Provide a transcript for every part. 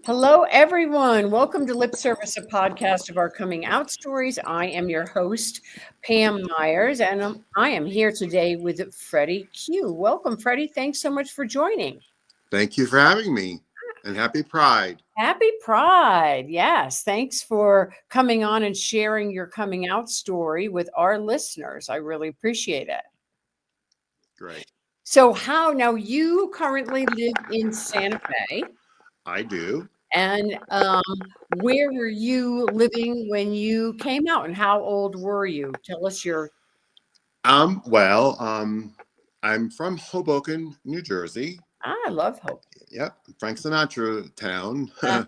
Hello, everyone. Welcome to Lip Service, a podcast of our coming out stories. I am your host, Pam Myers, and I am here today with Freddie Q. Welcome, Freddie. Thanks so much for joining. Thank you for having me, and happy Pride. Happy Pride. Yes. Thanks for coming on and sharing your coming out story with our listeners. I really appreciate it. Great. So, how now you currently live in Santa Fe, I do. and where were you living when you came out, and how old were you? Tell us your. Well, I'm from Hoboken, New Jersey. I love Hope. Yep, Frank Sinatra town. Uh,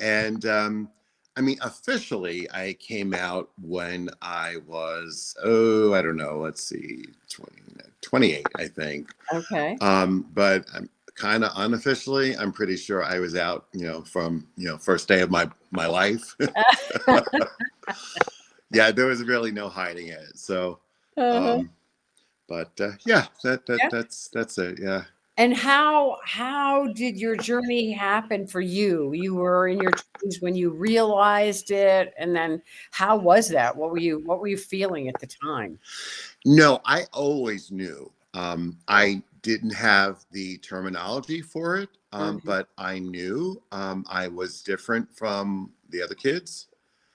And I mean, officially, I came out when I was, I don't know, let's see, 20, 28, I think. okay. But kind of unofficially, I'm pretty sure I was out, from, first day of my life. Yeah, there was really no hiding it. So, Uh-huh. um, but yeah, Yeah. that's it. Yeah. And how did your journey happen for you? You were in your 20s when you realized it, and then how was that? What were you feeling at the time? No, I always knew. Oh, I didn't have the terminology for it, mhm, but I knew I was different from the other kids.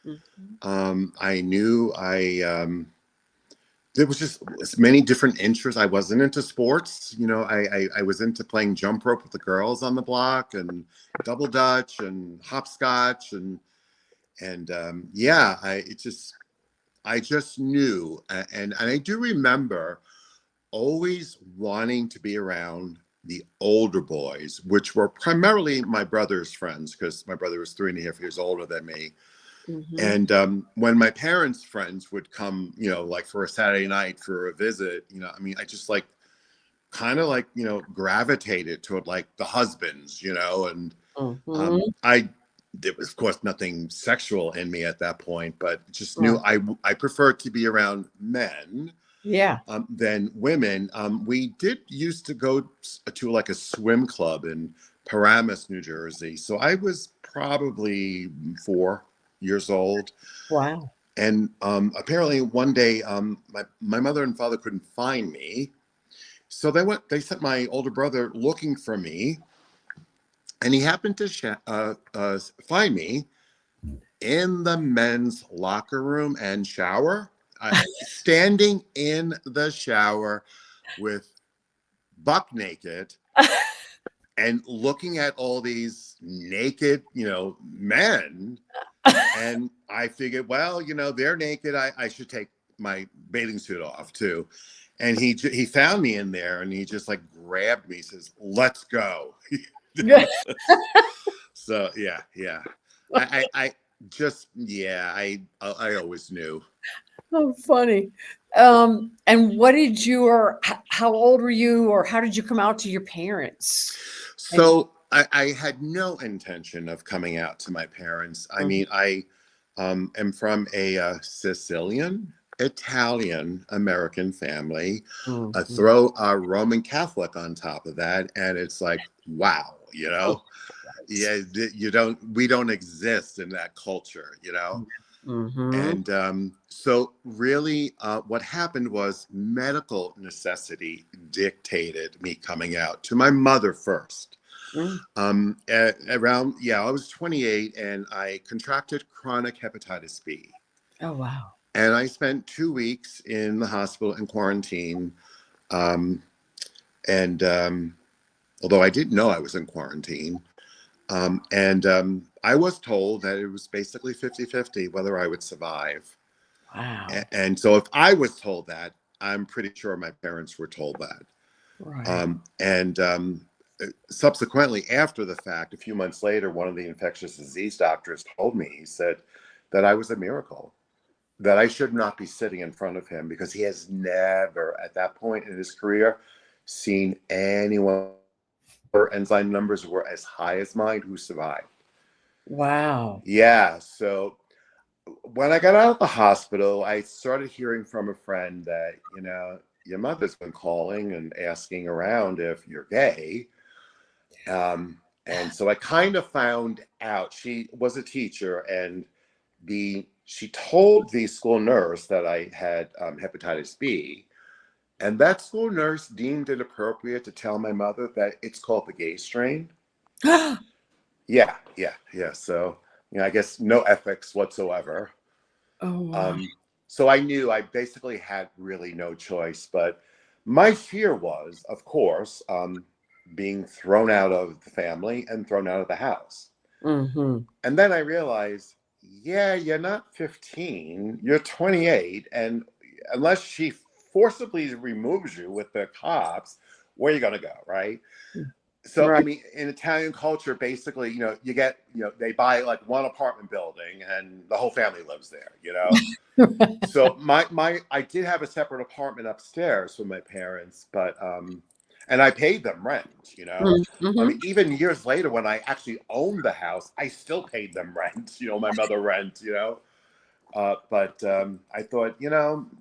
mhm. I knew there was just as many different interests. I wasn't into sports. I was into playing jump rope with the girls on the block and double dutch and hopscotch and yeah, I just knew, and I do remember always wanting to be around the older boys, which were primarily my brother's friends, because my brother was 3.5 years older than me. Mhm. And when my parents' friends would come, like for a Saturday night for a visit, I mean, I just like kind of like, gravitated toward like the husbands, and Mhm. I, there was of course nothing sexual in me at that point, but just knew Right. I preferred to be around men Yeah. than women. We did used to go to like a swim club in Paramus, New Jersey. So I was probably 4 years old. Wow. And apparently one day, my mother and father couldn't find me. So they sent my older brother looking for me. And he happened to find me in the men's locker room and shower, standing in the shower with buck naked and looking at all these naked, men. And I figured, well, they're naked. I should take my bathing suit off too. And he found me in there and he just like grabbed me, says, "Let's go." So yeah. I just yeah, I always knew. Oh, funny. And what did how old were you, or how did you come out to your parents? And So I had no intention of coming out to my parents. I mhm, mean, I am from a Sicilian Italian American family. mhm. Throw a Roman Catholic on top of that, and it's like, wow, Oh, right. yeah, we don't exist in that culture. Mhm. And so, really, what happened was medical necessity dictated me coming out to my mother first. Mm. Around, yeah, I was 28 and I contracted chronic hepatitis B. Oh, wow. And I spent 2 weeks in the hospital in quarantine. Um, and although I didn't know I was in quarantine, and I was told that it was basically 50-50 whether I would survive. Wow. And so if I was told that, I'm pretty sure my parents were told that. Right. And subsequently, after the fact, a few months later, one of the infectious disease doctors told me, he said that I was a miracle, that I should not be sitting in front of him because he has never, at that point in his career, seen anyone where enzyme numbers were as high as mine who survived. Wow. Yeah. So when I got out of the hospital, I started hearing from a friend that, your mother's been calling and asking around if you're gay. And so I kind of found out she was a teacher, and she told the school nurse that I had hepatitis B, and that school nurse deemed it appropriate to tell my mother that it's called the gay strain. Yeah, yeah, yeah. So, I guess no ethics whatsoever. Oh, wow. Um, so I knew I basically had really no choice. But my fear was, of course, being thrown out of the family and thrown out of the house. Mm-hmm. And then I realized, yeah, you're not 15, you're 28. And unless she forcibly removes you with the cops, where are you going to go? Right. So, I Right. mean, in Italian culture, basically, you get, they buy like one apartment building and the whole family lives there. So I did have a separate apartment upstairs with my parents, but and I paid them rent. I mean, Mm-hmm. even years later when I actually owned the house, I still paid them rent, my mother rent. But I thought,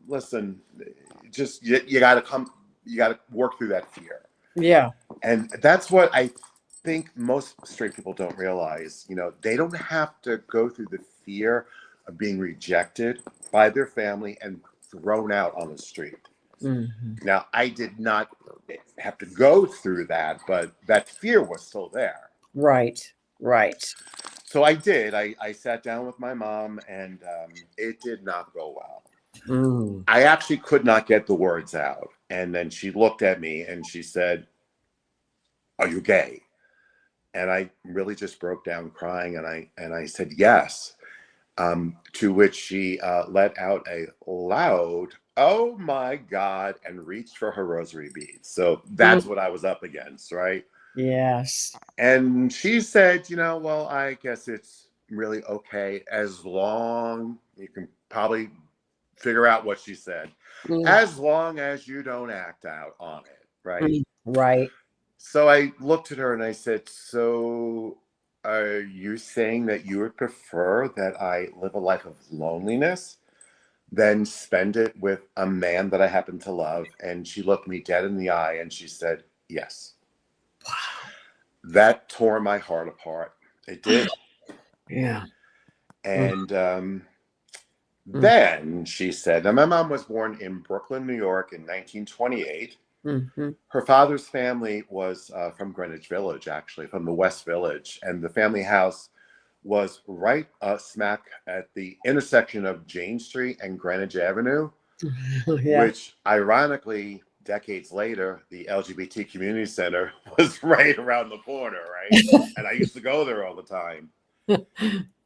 listen, just you got to work through that fear. Yeah. And that's what I think most straight people don't realize. They don't have to go through the fear of being rejected by their family and thrown out on the street. Mm-hmm. Now, I did not have to go through that, but that fear was still there. Right. Right. So I did. I sat down with my mom, and it did not go well. Mm. I actually could not get the words out. And then she looked at me and she said, "Are you gay?" And I really just broke down crying, and I said yes. To which she let out a loud "Oh my God!" and reached for her rosary beads. So Mm. that's what I was up against, right? Yes. And she said, well, I guess it's really okay as long, you can probably figure out what she said, Mm. as long as you don't act out on it, right? Mm. Right. So I looked at her and I said, "So are you saying that you would prefer that I live a life of loneliness than spend it with a man that I happen to love?" And she looked me dead in the eye and she said, "Yes." Wow. That tore my heart apart. It did. Yeah. Mm. And Mm. then she said, now my mom was born in Brooklyn, New York in 1928. Mm-hmm. Her father's family was from Greenwich Village, actually, from the West Village. And the family house was right smack at the intersection of Jane Street and Greenwich Avenue, Yeah. which ironically, decades later, the LGBT community center was right around the corner, right? And I used to go there all the time.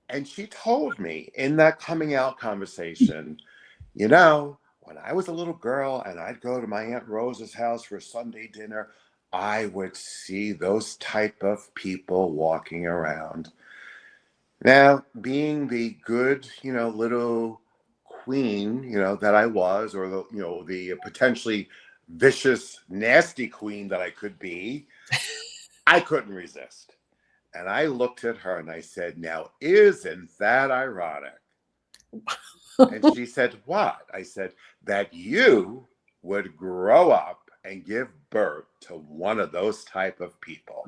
And she told me in that coming out conversation, when I was a little girl and I'd go to my Aunt Rose's house for Sunday dinner, I would see those type of people walking around. Now, being the good, little queen, that I was, or the potentially vicious, nasty queen that I could be, I couldn't resist. And I looked at her and I said, "Now, isn't that ironic?" And she said, "What?" I said, "That you would grow up and give birth to one of those type of people."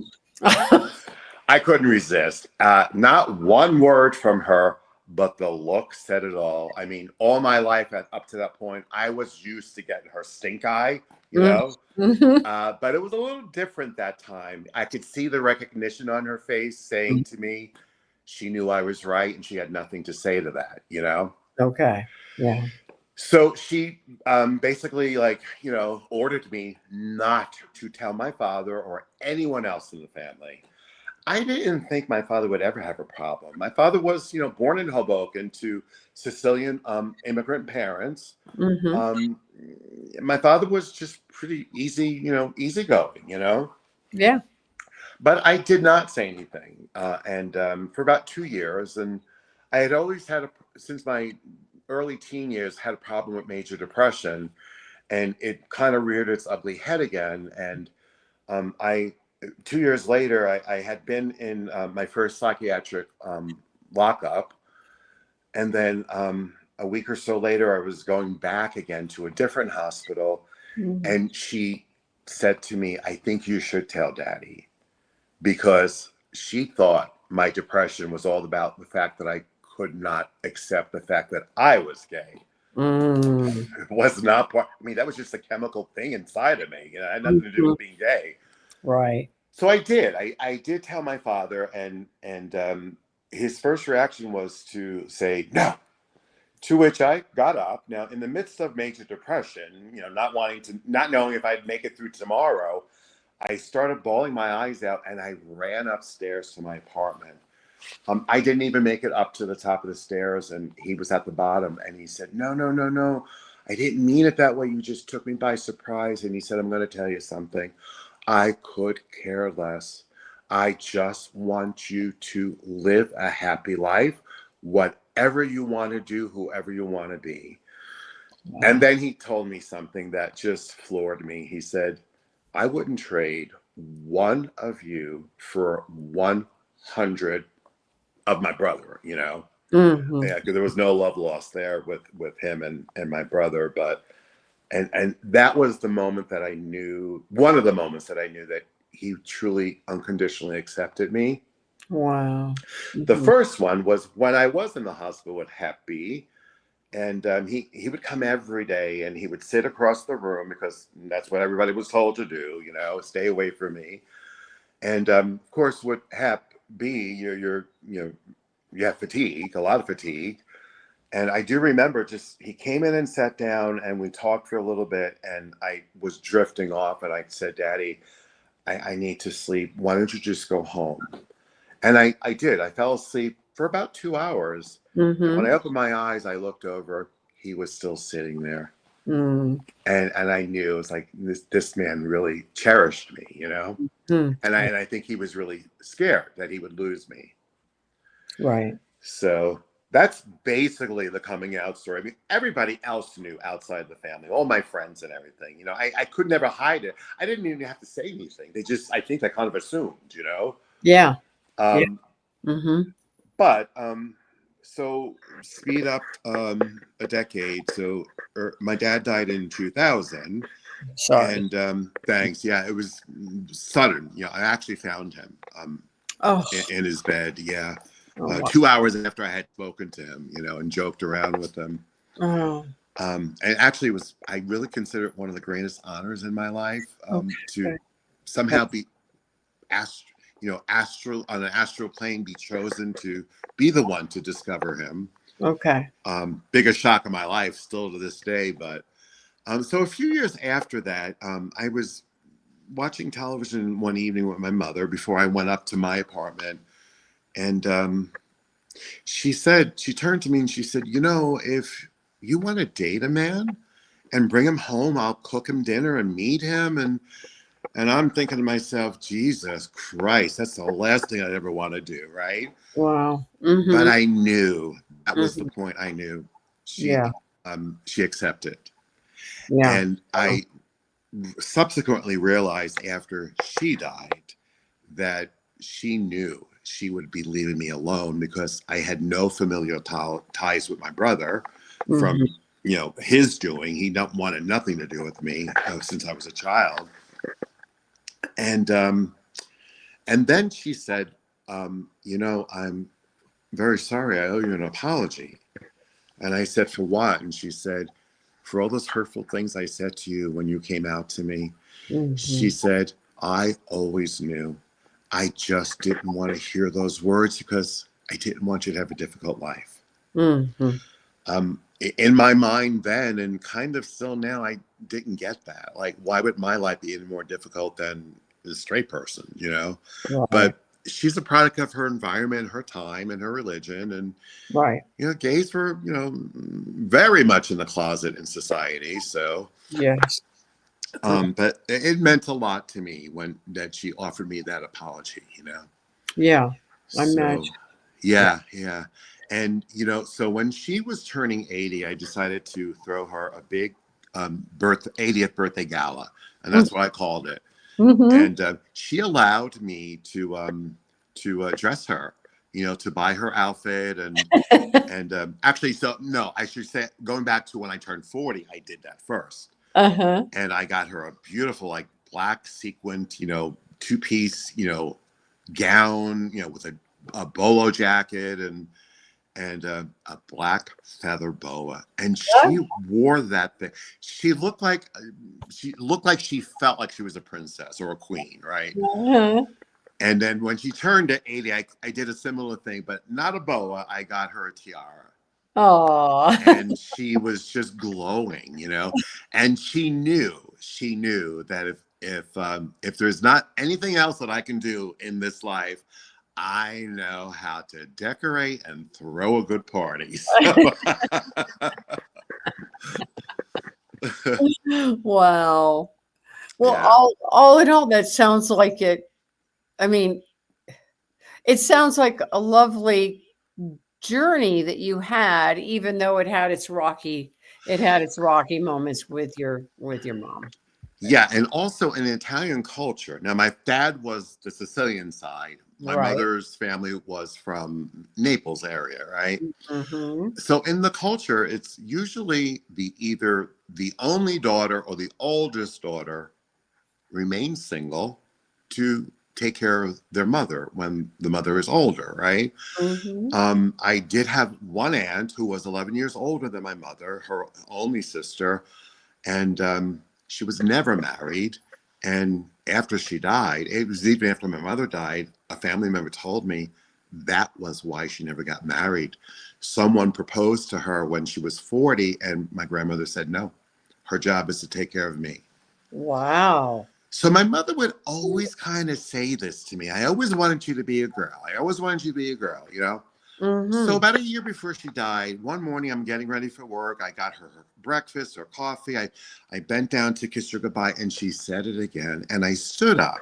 I couldn't resist. Not one word from her, but the look said it all. I mean, all my life up to that point, I was used to getting her stink eye, Mm-hmm. but it was a little different that time. I could see the recognition on her face saying to me, she knew I was right and she had nothing to say to that. Okay. Yeah. So she basically, ordered me not to tell my father or anyone else in the family. I didn't think my father would ever have a problem. My father was, born in Hoboken to Sicilian immigrant parents. Mm-hmm. Um, my father was just pretty easy, easygoing. Yeah. But I did not say anything. And for about 2 years, and I had always since my early teen years, had a problem with major depression, and it kind of reared its ugly head again. And I 2 years later, I had been in my first psychiatric lockup, and then a week or so later, I was going back again to a different hospital, Mm-hmm. and she said to me, "I think you should tell Daddy, because she thought my depression was all about the fact that I could not accept the fact that I was gay. Mm. It was not part. I mean, that was just a chemical thing inside of me. You know, it had nothing to do Mhm. with being gay. Right. So I did. I did tell my father, and his first reaction was to say no. To which I got up. Now, in the midst of major depression, you know, not knowing if I'd make it through tomorrow, I started bawling my eyes out, and I ran upstairs to my apartment. I didn't even make it up to the top of the stairs, and he was at the bottom, and he said, "No, no, no, no. I didn't mean it that way. You just took me by surprise." And he said, "I'm going to tell you something. I could care less. I just want you to live a happy life, whatever you want to do, whoever you want to be." And Wow. then he told me something that just floored me. He said, "I wouldn't trade one of you for 100 of my brother, you know." Hmm. Yeah, because there was no love lost there with him and my brother. But and that was the moment that I knew, one of the moments that I knew that he truly unconditionally accepted me. Wow. The Hmm. first one was when I was in the hospital with Hep B, and he would come every day, and he would sit across the room because that's what everybody was told to do, you know, stay away from me. And of course, with Hep B, you have fatigue, a lot of fatigue. And I do remember just he came in and sat down, and we talked for a little bit, and I was drifting off, and I said, "Daddy, I need to sleep. Why don't you just go home?" And I did. I fell asleep for about 2 hours. And when Hmm. I opened my eyes, I looked over. He was still sitting there. Mm. And I knew it was like this man really cherished me, you know? Mm. And I think he was really scared that he would lose me. Right. So that's basically the coming out story. I mean, everybody else knew outside the family, all my friends and everything. You know, I could never hide it. I didn't even have to say anything. They just, I think they kind of assumed, you know? Yeah. Yeah. Um, Hmm. but so speed up a decade. So my dad died in 2000. Sorry. And thanks. Yeah, it was sudden. You know, I actually found him Oh. in his bed. Yeah. Oh. Wow. 2 hours after I had spoken to him, you know, and joked around with him. Oh. And actually, I really consider it one of the greatest honors in my life to Okay. somehow be astral on an astral plane, be chosen to be the one to discover him. Okay. Biggest shock of my life, still to this day. But so a few years after that, I was watching television one evening with my mother before I went up to my apartment, and she turned to me and she said, "You know, if you want to date a man and bring him home, I'll cook him dinner and meet him." And I'm thinking to myself, Jesus Christ, that's the last thing I'd ever want to do, right? Wow. But Hmm. I knew that was the Hmm. point. I knew Yeah. she accepted, Yeah. and Wow. I subsequently realized after she died that she knew she would be leaving me alone because I had no familial ties with my brother from, Hmm. his doing. He not wanted nothing to do with me since I was a child. And then she said, "I'm very sorry. I owe you an apology." And I said, "For what?" And she said, "For all those hurtful things I said to you when you came out to me." She Hmm. said, "I always knew. I just didn't want to hear those words because I didn't want you to have a difficult life." Hmm. In my mind then, and kind of still now, I didn't get that. Like, why would my life be any more difficult than a straight person, you know? Right. But she's a product of her environment, her time, and her religion. And, Right. gays were, very much in the closet in society. So, Yes. Yeah. but it meant a lot to me when that she offered me that apology, you know? Yeah. I So, imagine. Yeah. yeah, yeah. And, so when she was turning 80, I decided to throw her a big 80th birthday gala. And that's what I called it. Mm-hmm. And she allowed me to dress her, to buy her outfit. And actually, so no, I should say, going back to when I turned 40, I did that first. Uh-huh. And I got her a beautiful, like, black sequined, two-piece, gown, with a bolo jacket and a black feather boa, and she wore that thing. She looked like she felt like she was a princess or a queen, right? Uh-huh. And then when she turned to 80, I did a similar thing, but not a boa. I got her a tiara. Oh. And she was just glowing. And she knew that if there's not anything else that I can do in this life, I know how to decorate and throw a good party. Wow. Well, Yeah. all in all, that sounds like it. I mean, it sounds like a lovely journey that you had, even though it had its rocky moments with your mom. Yeah, and also in Italian culture. Now, my dad was the Sicilian side. My Right. mother's family was from Naples area, right? Mm-hmm. So in the culture, it's usually either the only daughter or the oldest daughter remains single to take care of their mother when the mother is older, right? Mm-hmm. I did have one aunt who was 11 years older than my mother, her only sister, and she was never married. And after she died, it was even after my mother died, a family member told me that was why she never got married. Someone proposed to her when she was 40, and my grandmother said no. Her job is to take care of me. Wow. So my mother would always kind of say this to me. I always wanted you to be a girl. I always wanted you to be a girl. So Mm-hmm. about a year before she died, one morning I'm getting ready for work. I got her breakfast or coffee. I bent down to kiss her goodbye, and she said it again. And I stood up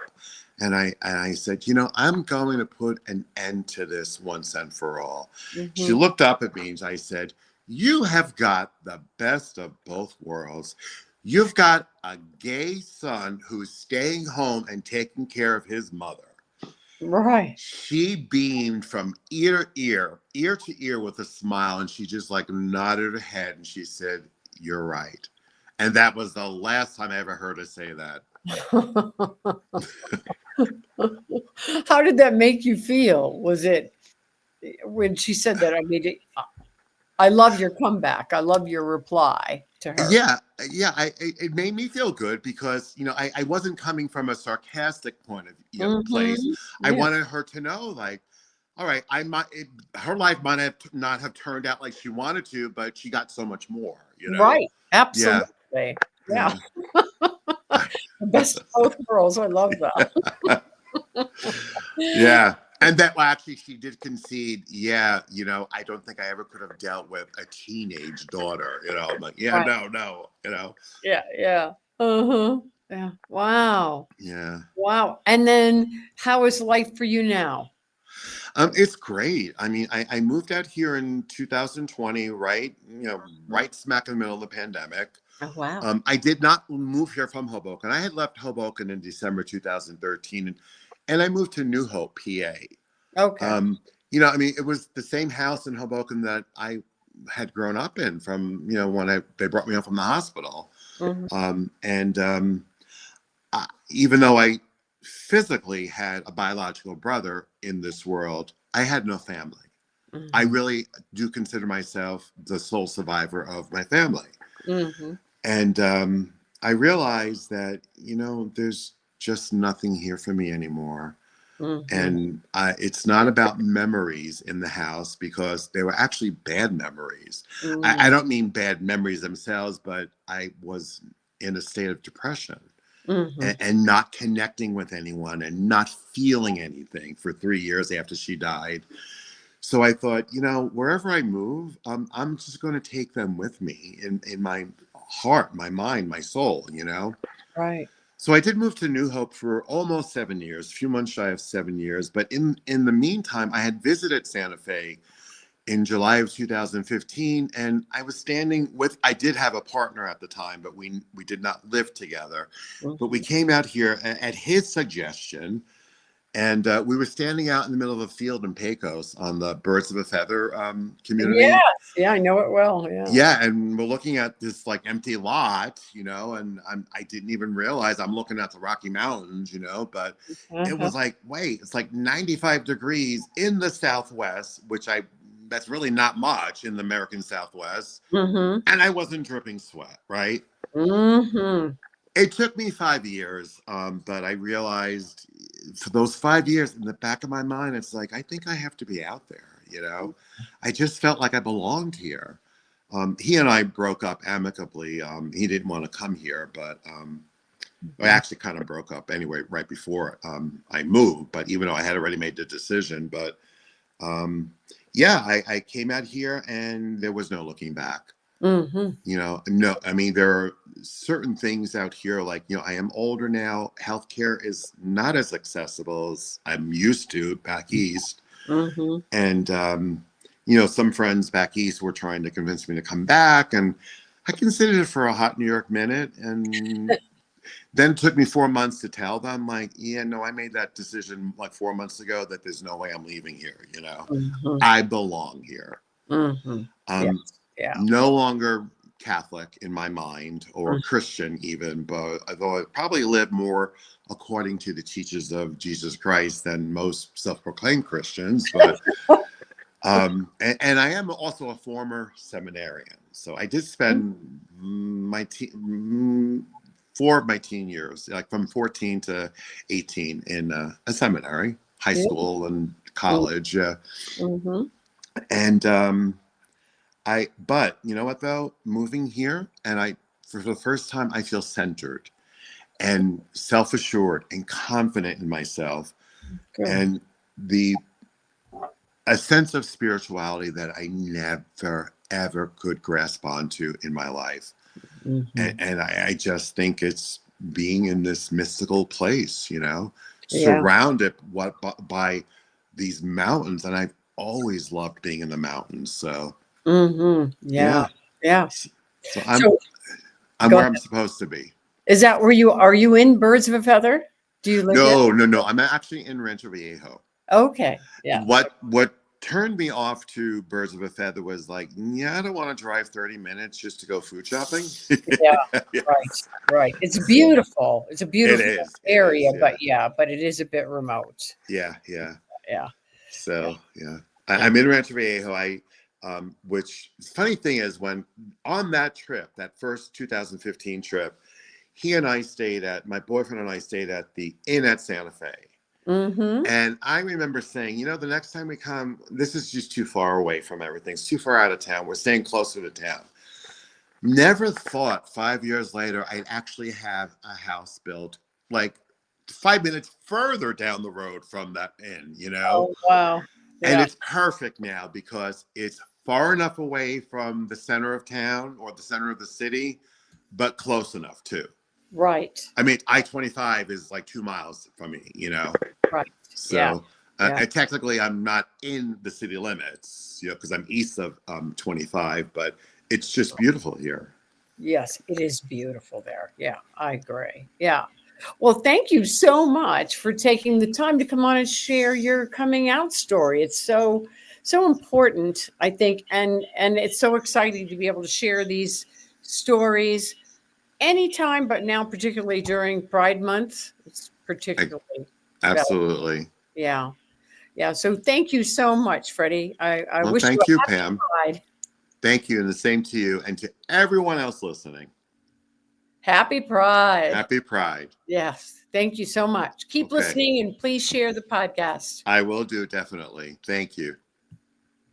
and I said, I'm going to put an end to this once and for all. She Mm-hmm. looked up at me and I said, you have got the best of both worlds. You've got a gay son who's staying home and taking care of his mother. Right. She beamed from ear to ear with a smile, and she just like nodded her head and she said, you're right. And that was the last time I ever heard her say that. How did that make you feel? Was it when she said that? I love your comeback. I love your reply to her. Yeah, yeah, it made me feel good because I wasn't coming from a sarcastic point of place. Mm-hmm. I Yeah. wanted her to know, like, all right, her life might have not have turned out like she wanted to, but she got so much more. Right. Yeah, Absolutely. Yeah. yeah. The best of both worlds. I love that. Yeah. And that, well, actually, she did concede. Yeah, I don't think I ever could have dealt with a teenage daughter. I'm like, yeah, Right. no, no. Yeah. Yeah. Uh-huh. Yeah. Wow. Yeah. Wow. And then how is life for you now? It's great. I mean, I moved out here in 2020, right? Right smack in the middle of the pandemic. Oh, wow. I did not move here from Hoboken. I had left Hoboken in December 2013, and I moved to New Hope, PA. Okay. I mean, it was the same house in Hoboken that I had grown up in from, when they brought me home from the hospital. Mhm. And even though I physically had a biological brother in this world, I had no family. I Mhm. really do consider myself the sole survivor of my family. Mhm. And I realized that, there's just nothing here for me anymore. Mhm. And it's not about memories in the house because they were actually bad memories. I Mhm. don't mean bad memories themselves, but I was in a state of depression Mhm. and not connecting with anyone and not feeling anything for 3 years after she died. So I thought, wherever I move, I'm just going to take them with me in my heart, my mind, my soul. Right. So I did move to New Hope for almost 7 years, a few months shy of 7 years. But in the meantime, I had visited Santa Fe in July of 2015, and I did have a partner at the time, but we did not live together. But we Mhm. came out here at his suggestion, And we were standing out in the middle of a field in Pecos on the Birds of a Feather community. Yes. Yeah, I know it well. Yeah. Yeah, and we're looking at this like empty lot, and I didn't even realize I'm looking at the Rocky Mountains, but it Uh-huh. was like, wait, it's like 95 degrees in the Southwest, that's really not much in the American Southwest, Mm-hmm. and I wasn't dripping sweat, right? Mm-hmm. It took me 5 years, but I realized for those 5 years in the back of my mind, it's like, I think I have to be out there. I just felt like I belonged here. He and I broke up amicably. He didn't want to come here, but I actually kind of broke up anyway right before I moved. But even though I had already made the decision, but yeah, I came out here and there was no looking back. Mm-hmm. No, I mean, there are certain things out here, like, I am older now. Healthcare is not as accessible as I'm used to back east. Mm-hmm. And, some friends back east were trying to convince me to come back. And I considered it for a hot New York minute. And then it took me 4 months to tell them, like, yeah, no, I made that decision like 4 months ago that there's no way I'm leaving here. Mm-hmm. I belong here. Mm-hmm. Yes. Um, Yeah. no longer Catholic in my mind, or Mm. Christian even, but although I probably live more according to the teachings of Jesus Christ than most self-proclaimed Christians. But and I am also a former seminarian, so I did spend four of my teen years, like from 14 to 18, in a seminary, high Yeah. school and college, Mm-hmm. and but you know what though? Moving here, and for the first time, I feel centered and self-assured and confident in myself, Good. and a sense of spirituality that I never ever could grasp onto in my life. Mm-hmm. And I just think it's being in this mystical place, Yeah. surrounded by these mountains, and I've always loved being in the mountains. So Mm-hmm. Yeah. yeah, Yeah. so So I'm go where ahead. I'm supposed to be. Is that where are you in Birds of a Feather? Do you live there? No, no, no. I'm actually in Rancho Viejo. Okay. Yeah. What turned me off to Birds of a Feather was like, yeah, I don't want to drive 30 minutes just to go food shopping. Yeah. Yeah. Right. Right. It's So beautiful. It's a it beautiful is. It area, is. Yeah. but it is a bit remote. Yeah. Yeah. Yeah. Yeah. So yeah, Yeah. I'm in Rancho Viejo. Which funny thing is, when on that trip, that first 2015 trip, my boyfriend and I stayed at the inn at Santa Fe. Mm-hmm. And I remember saying, the next time we come, this is just too far away from everything. It's too far out of town. We're staying closer to town. Never thought 5 years later I'd actually have a house built like 5 minutes further down the road from that inn. Oh, wow. And Yeah. it's perfect now because it's far enough away from the center of town or the center of the city, but close enough too. Right. I mean, I-25 is like 2 miles from me. Right. Yeah. So Yeah. and technically I'm not in the city limits, because I'm east of 25, but it's just beautiful here. Yes, it is beautiful there. Yeah, I agree. Yeah. Well, thank you so much for taking the time to come on and share your coming out story. It's so important, I think, and it's so exciting to be able to share these stories anytime, but now particularly during Pride Month. It's I, particularly valuable. absolutely. Yeah. Yeah. So thank you so much, Freddie. I Well, wish you thank a you, happy Pam. Pride. Thank you, and the same to you and to everyone else listening. Happy Pride. Happy Pride. Yes. Thank you so much. Keep Okay, listening and please share the podcast. I will do, definitely. Thank you.